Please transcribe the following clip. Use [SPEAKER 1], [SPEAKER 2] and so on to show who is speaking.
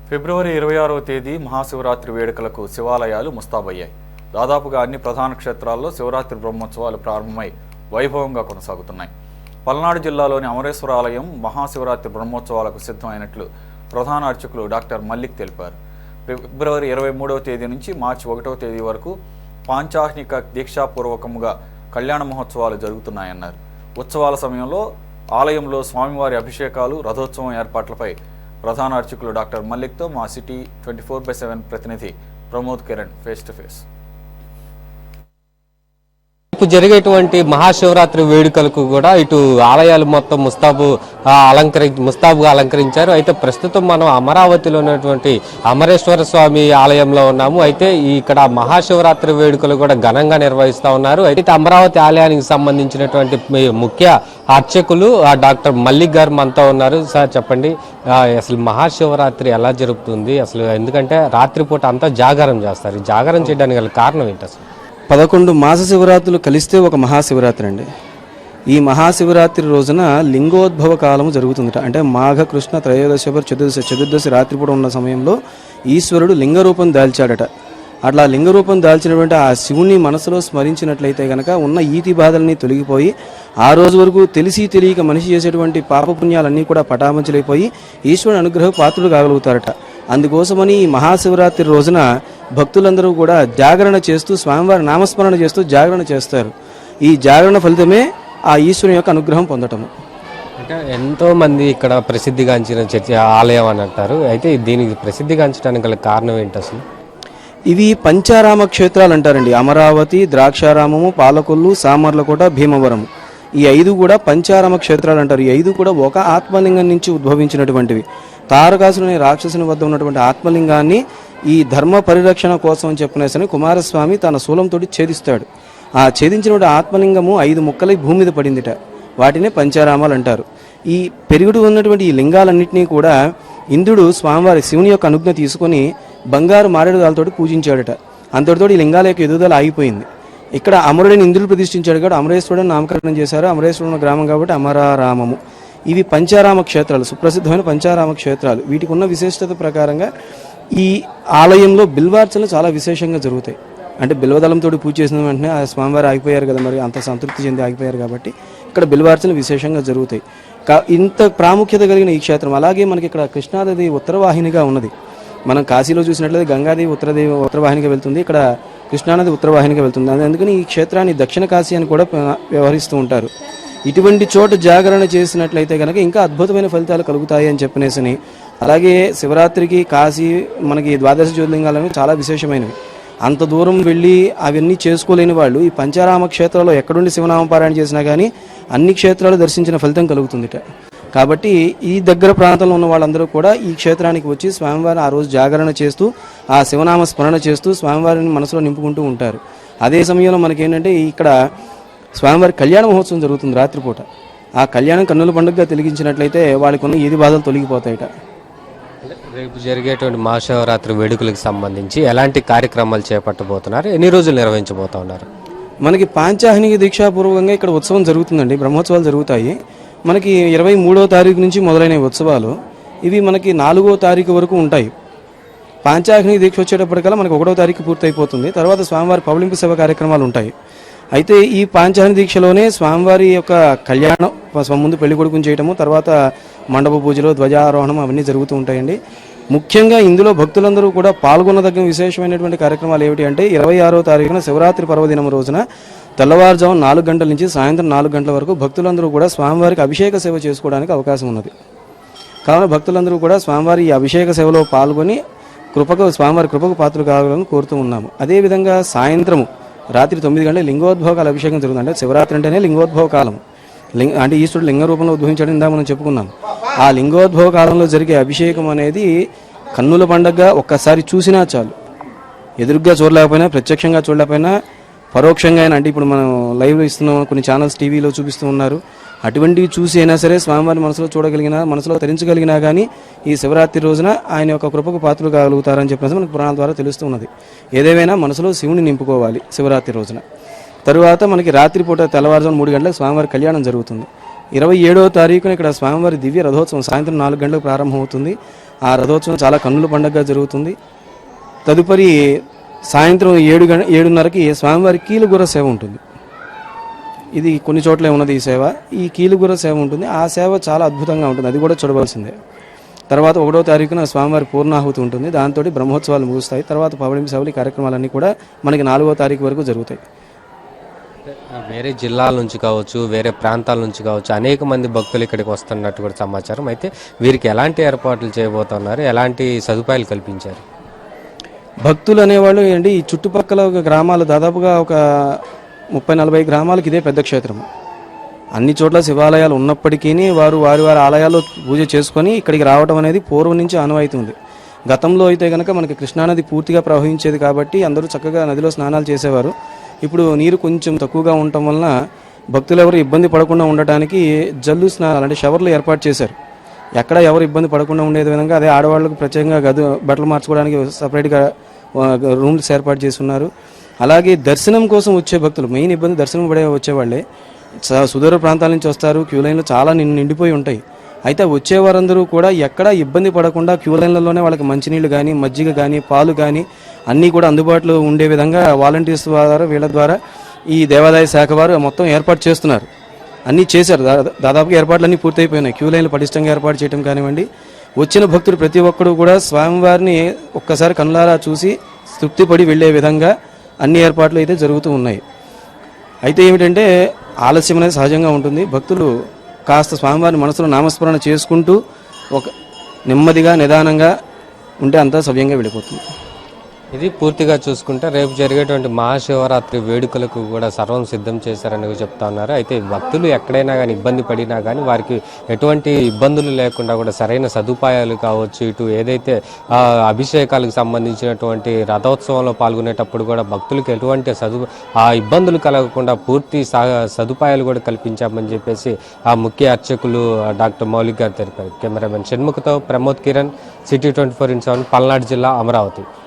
[SPEAKER 1] ఫిబ్రవరి 26వ తేదీ మహాశివరాత్రి వేడుకలకు శివాలయాలు ముస్తాబయ్యాయి. దాదాపుగా అన్ని ప్రధాన క్షేత్రాల్లో శివరాత్రి బ్రహ్మోత్సవాలు ప్రారంభమై వైభవంగా కొనసాగుతున్నాయి. పల్నాడు జిల్లాలోని అమరేశ్వర ఆలయం మహాశివరాత్రి బ్రహ్మోత్సవాలకు సిద్ధమైనట్లు ప్రధాన అర్చకులు డాక్టర్ మల్లిక్ తెలిపారు. ఫిబ్రవరి 23వ తేదీ నుంచి మార్చి 1వ తేదీ వరకు పాంచాహ్నిక దీక్షాపూర్వకంగా కళ్యాణ మహోత్సవాలు జరుగుతున్నాయన్నారు. ఉత్సవాల సమయంలో ఆలయంలో స్వామివారి అభిషేకాలు, రథోత్సవం ఏర్పాట్లపై ప్రధాన అర్చకులు డాక్టర్ మల్లిక్తో మా సిటీ 24/7 ప్రతినిధి Pramod Kiran face to face.
[SPEAKER 2] జరిగేటువంటి మహాశివరాత్రి వేడుకలకు కూడా ఇటు ఆలయాలు మొత్తం ముస్తాబుగా అలంకరించారు. అయితే ప్రస్తుతం మనం అమరావతిలో ఉన్నటువంటి అమరేశ్వర స్వామి ఆలయంలో ఉన్నాము. అయితే ఇక్కడ మహాశివరాత్రి వేడుకలు కూడా ఘనంగా నిర్వహిస్తూ ఉన్నారు. అయితే అమరావతి ఆలయానికి సంబంధించినటువంటి ముఖ్య అర్చకులు డాక్టర్ మల్లిక్ గారు మనతో ఉన్నారు. సార్ చెప్పండి, అసలు మహాశివరాత్రి ఎలా జరుగుతుంది? అసలు ఎందుకంటే రాత్రిపూట అంతా జాగారం చేస్తారు. జాగారం చేయడానికి గల కారణం ఏంటి? అసలు
[SPEAKER 3] 11 మాస శివరాత్రులు కలిస్తే ఒక మహాశివరాత్రి అండి. ఈ మహాశివరాత్రి రోజున లింగోద్భవ కాలము జరుగుతుందట. అంటే మాఘ కృష్ణ త్రయోదశి చతుర్దశి రాత్రిపూట ఉన్న సమయంలో ఈశ్వరుడు లింగరూపం దాల్చాడట. అట్లా లింగరూపం దాల్చినటువంటి ఆ శివుని మనసులో స్మరించినట్లయితే కనుక ఉన్న ఈతి బాధల్ని తొలగిపోయి ఆ రోజు వరకు తెలిసి తెలియక మనిషి చేసేటువంటి పాపపుణ్యాలన్నీ కూడా పటామంచలైపోయి ఈశ్వరుని అనుగ్రహ పాత్రులు కాగలుగుతారట. అందుకోసమని ఈ మహాశివరాత్రి రోజున భక్తులందరూ కూడా జాగరణ చేస్తూ స్వామివారి నామస్మరణ చేస్తూ జాగరణ చేస్తారు. ఈ జాగరణ ఫలితమే ఆ ఈశ్వరుని యొక్క అనుగ్రహం పొందటము.
[SPEAKER 2] అంటే ఎంతో మంది ఇక్కడ ప్రసిద్ధిగాంచిన చర్చ ఆలయం అని అంటారు. అయితే దీనికి ప్రసిద్ధిగాంచడానికి గల కారణం ఏంటి? అసలు
[SPEAKER 3] ఇవి పంచారామ క్షేత్రాలు అంటారండి. అమరావతి, ద్రాక్షారామము, పాలకొల్లు, సామర్లకోట, భీమవరము, ఈ 5 కూడా పంచారామ క్షేత్రాలు అంటారు. ఈ 5 కూడా ఒక ఆత్మలింగం నుంచి ఉద్భవించినటువంటివి. తారకాసురుని రాక్షసుని వద్ద ఉన్నటువంటి ఆత్మలింగాన్ని ఈ ధర్మ పరిరక్షణ కోసం అని చెప్పినేసని కుమారస్వామి తన శూలంతో ఛేదిస్తాడు. ఆ ఛేదించినటువంటి ఆత్మలింగము 5 ముక్కలై భూమి మీద పడిందిట. వాటినే పంచారామాలు అంటారు. ఈ పెరుగుడు ఉన్నటువంటి ఈ లింగాలన్నింటినీ కూడా ఇంద్రుడు స్వామివారి శివుని యొక్క అనుజ్ఞ తీసుకొని బంగారు మారేడుగాలతోటి పూజించాడట. అంతటితో ఈ లింగాల యొక్క ఎదుగుదల ఆగిపోయింది. ఇక్కడ అమరుడిని ఇంద్రుడు ప్రతిష్ఠించాడు కాబట్టి అమరేశ్వరుడిని నామకరణం చేశారు. అమరేశ్వరుడు గ్రామం కాబట్టి అమరారామము. ఇవి పంచారామ క్షేత్రాలు, సుప్రసిద్ధమైన పంచారామ క్షేత్రాలు. వీటికి ఉన్న విశిష్టత ప్రకారంగా ఈ ఆలయంలో బిల్వార్చనలు చాలా విశేషంగా జరుగుతాయి. అంటే బిల్వదళంతో పూజ చేసిన వెంటనే ఆ స్వామివారు ఆగిపోయారు కదా, మరి అంత సంతృప్తి చెంది ఆగిపోయారు కాబట్టి ఇక్కడ బిల్వార్చనలు విశేషంగా జరుగుతాయి. ఇంత ప్రాముఖ్యత కలిగిన ఈ క్షేత్రం, అలాగే మనకి ఇక్కడ కృష్ణానది ఉత్తరవాహినిగా ఉన్నది. మనం కాశీలో చూసినట్లయితే గంగాదేవి ఉత్తరవాహినిగా వెళ్తుంది, ఇక్కడ కృష్ణానది ఉత్తరవాహినిగా వెళ్తుంది. అందుకని ఈ క్షేత్రాన్ని దక్షిణ కాశీ అని కూడా వ్యవహరిస్తూ ఉంటారు. ఇటువంటి చోట జాగరణ చేసినట్లయితే కనుక ఇంకా అద్భుతమైన ఫలితాలు కలుగుతాయి అని చెప్పనేసని. అలాగే శివరాత్రికి కాశీ మనకి ద్వాదశ జ్యోతిర్లింగాలు చాలా విశేషమైనవి. అంత దూరం వెళ్ళి అవన్నీ చేసుకోలేని వాళ్ళు ఈ పంచారామ క్షేత్రాల్లో ఎక్కడుండి శివనామపారాయణ చేసినా కానీ అన్ని క్షేత్రాలు దర్శించిన ఫలితం కలుగుతుందిట. కాబట్టి ఈ దగ్గర ప్రాంతంలో ఉన్న వాళ్ళందరూ కూడా ఈ క్షేత్రానికి వచ్చి స్వామివారిని ఆ రోజు జాగరణ చేస్తూ ఆ శివనామ స్మరణ చేస్తూ స్వామివారిని మనసులో నింపుకుంటూ ఉంటారు. అదే సమయంలో మనకేంటంటే ఇక్కడ స్వామివారి కళ్యాణ మహోత్సవం జరుగుతుంది రాత్రిపూట. ఆ కళ్యాణం కన్నుల పండుగగా తెలిగించినట్లయితే వాళ్ళకు ఉన్న ఈది బాధలు తొలగిపోతాయట.
[SPEAKER 2] రేపు జరిగేటువంటి మహాశివరాత్రి వేడుకలకు సంబంధించి ఎలాంటి కార్యక్రమాలు చేపట్టబోతున్నారు? ఎన్ని రోజులు నిర్వహించబోతా ఉన్నారు?
[SPEAKER 3] మనకి పాంచాహ్నిక దీక్షాపూర్వకంగా ఇక్కడ ఉత్సవం జరుగుతుందండి. బ్రహ్మోత్సవాలు జరుగుతాయి. మనకి 23వ తారీఖు నుంచి మొదలైన ఉత్సవాలు ఇవి మనకి 4వ తారీఖు వరకు ఉంటాయి. పాంచాహ్నిక దీక్ష వచ్చేటప్పటికల్లా మనకి 1వ తారీఖు పూర్తయిపోతుంది. తర్వాత స్వామివారి పౌలింపు సేవ కార్యక్రమాలు ఉంటాయి. అయితే ఈ పాంచాహ్నిక దీక్షలోనే స్వామివారి యొక్క కళ్యాణం ముందు పెళ్లి కొడుకుని చేయటము, తర్వాత మండప పూజలు, ధ్వజారోహణం అవన్నీ జరుగుతూ ఉంటాయండి. ముఖ్యంగా ఇందులో భక్తులందరూ కూడా పాల్గొనదగ్గ విశేషమైనటువంటి కార్యక్రమాలు ఏమిటి అంటే 26వ తారీఖున శివరాత్రి పర్వదినం రోజున తెల్లవారుజాము 4 గంటల నుంచి సాయంత్రం 4 గంటల వరకు భక్తులందరూ కూడా స్వామివారికి అభిషేక సేవ చేసుకోవడానికి అవకాశం ఉన్నది. కావున భక్తులందరూ కూడా స్వామివారి ఈ అభిషేక సేవలో పాల్గొని స్వామివారి కృపకు పాత్రలు కావాలని కోరుతూ ఉన్నాము. అదేవిధంగా సాయంత్రము రాత్రి 9 గంటల లింగోద్భవ కాల అభిషేకం జరుగుతుంది. అంటే శివరాత్రి అంటేనే లింగోద్భవ కాలం. అంటే ఈశ్వరుడు లింగ రూపంలో ఉద్భవించడం ఇందా మనం చెప్పుకున్నాం. ఆ లింగోద్భవ కాలంలో జరిగే అభిషేకం అనేది కన్నుల పండగగా ఒక్కసారి చూసినా చాలు. ఎదురుగ్గా చూడలేకపోయినా, ప్రత్యక్షంగా చూడలేకపోయినా, పరోక్షంగా అయినా, అంటే ఇప్పుడు మనం లైవ్లో ఇస్తున్నాం, కొన్ని ఛానల్స్ టీవీలో చూపిస్తూ ఉన్నారు, అటువంటివి చూసి అయినా సరే స్వామివారి మనసులో చూడగలిగినా, మనసులో తరించగలిగినా కానీ ఈ శివరాత్రి రోజున ఆయన యొక్క కృపకు పాత్రలు కాగలుగుతారని చెప్పేసి మనకు పురాణాల ద్వారా తెలుస్తున్నది. ఏదేమైనా మనసులో శివుని నింపుకోవాలి శివరాత్రి రోజున. తరువాత మనకి రాత్రిపూట తెల్లవారుజాము 3 గంటలకు స్వామివారి కళ్యాణం జరుగుతుంది. 27వ తారీఖున ఇక్కడ స్వామివారి దివ్య రథోత్సవం సాయంత్రం 4 గంటలకు ప్రారంభమవుతుంది. ఆ రథోత్సవం చాలా కన్నుల పండుగగా జరుగుతుంది. తదుపరి సాయంత్రం 7:30కి స్వామివారి కీలుగుర్ర సేవ ఉంటుంది. ఇది కొన్ని చోట్ల ఉన్నది ఈ సేవ. ఈ కీలుగుర్ర సేవ ఉంటుంది. ఆ సేవ చాలా అద్భుతంగా ఉంటుంది, అది కూడా చూడవలసిందే. తర్వాత 1వ తారీఖున స్వామివారి పూర్ణాహుతి ఉంటుంది. దాంతో బ్రహ్మోత్సవాలు ముగుస్తాయి. తర్వాత పవళింపు సేవలు, ఈ కార్యక్రమాలన్నీ కూడా మనకి 4వ తారీఖు వరకు జరుగుతాయి.
[SPEAKER 2] వేరే జిల్లాల నుంచి కావచ్చు, వేరే ప్రాంతాల నుంచి కావచ్చు, అనేక మంది భక్తులు ఇక్కడికి వస్తున్నట్టు కూడా సమాచారం. అయితే వీరికి ఎలాంటి ఏర్పాట్లు చేయబోతున్నారు, ఎలాంటి సదుపాయాలు కల్పించారు?
[SPEAKER 3] భక్తులు అనేవాళ్ళు ఏంటి, ఈ చుట్టుపక్కల ఒక గ్రామాలు దాదాపుగా ఒక 30-40 గ్రామాలకు ఇదే పెద్ద క్షేత్రం. అన్ని చోట్ల శివాలయాలు ఉన్నప్పటికీ వారి వారి ఆలయాల్లో పూజ చేసుకొని ఇక్కడికి రావడం అనేది పూర్వం నుంచి ఆనవాయితీ ఉంది. గతంలో అయితే కనుక మనకి కృష్ణానది పూర్తిగా ప్రవహించేది కాబట్టి అందరూ చక్కగా నదిలో స్నానాలు చేసేవారు. ఇప్పుడు నీరు కొంచెం తక్కువగా ఉండటం వలన భక్తులు ఎవరు ఇబ్బంది పడకుండా ఉండటానికి జల్లు స్నానాలు అంటే షవర్లు ఏర్పాటు చేశారు. ఎక్కడ ఎవరు ఇబ్బంది పడకుండా ఉండే విధంగా అదే ఆడవాళ్ళకు ప్రత్యేకంగా బట్టలు మార్చుకోవడానికి సపరేట్గా రూమ్స్ ఏర్పాటు చేసి ఉన్నారు. అలాగే దర్శనం కోసం వచ్చే భక్తులు, మెయిన్ ఇబ్బంది దర్శనం పడే వచ్చేవాళ్ళే. సుదూర ప్రాంతాల నుంచి వస్తారు, క్యూ లైన్లు చాలా నిండిపోయి ఉంటాయి. అయితే వచ్చేవారందరూ కూడా ఎక్కడా ఇబ్బంది పడకుండా క్యూ లైన్లలోనే వాళ్ళకి మంచినీళ్ళు కానీ, మజ్జిగ కానీ, పాలు కానీ అన్నీ కూడా అందుబాటులో ఉండే విధంగా వాలంటీర్స్ ద్వారా, వీళ్ళ ద్వారా ఈ దేవాదాయ శాఖ వారు మొత్తం ఏర్పాటు చేస్తున్నారు. అన్నీ చేశారు. దాదాపుగా ఏర్పాట్లన్నీ పూర్తయిపోయినాయి. క్యూ లైన్లు పటిష్టంగా ఏర్పాటు చేయడం కానివ్వండి, వచ్చిన భక్తులు ప్రతి ఒక్కరు కూడా స్వామివారిని ఒక్కసారి కనులారా చూసి తృప్తిపడి వెళ్ళే విధంగా అన్ని ఏర్పాట్లు అయితే జరుగుతూ ఉన్నాయి. అయితే ఏమిటంటే ఆలస్యం అనేది సహజంగా ఉంటుంది. భక్తులు కాస్త స్వామివారిని మనసులో నామస్మరణ చేసుకుంటూ ఒక నెమ్మదిగా నిదానంగా ఉంటే అంతా సవ్యంగా వెళ్ళిపోతుంది.
[SPEAKER 2] ఇది పూర్తిగా చూసుకుంటే రేపు జరిగేటువంటి మహాశివరాత్రి వేడుకలకు కూడా సర్వం సిద్ధం చేశారని చెప్తా ఉన్నారు. అయితే భక్తులు ఎక్కడైనా కానీ ఇబ్బంది పడినా కానీ వారికి ఎటువంటి ఇబ్బందులు లేకుండా కూడా సరైన సదుపాయాలు కావచ్చు, ఇటు ఏదైతే అభిషేకాలకు సంబంధించినటువంటి రథోత్సవంలో పాల్గొనేటప్పుడు కూడా భక్తులకు ఎటువంటి ఇబ్బందులు కలగకుండా పూర్తి సదుపాయాలు కూడా కల్పించామని చెప్పేసి ఆ ముఖ్య అర్చకులు డాక్టర్ మౌలిక్ గారు తెలిపారు. కెమెరామెన్ షణ్ముఖతో ప్రమోద్ కిరణ్, సిటీ 24/7, పల్నాడు జిల్లా, అమరావతి.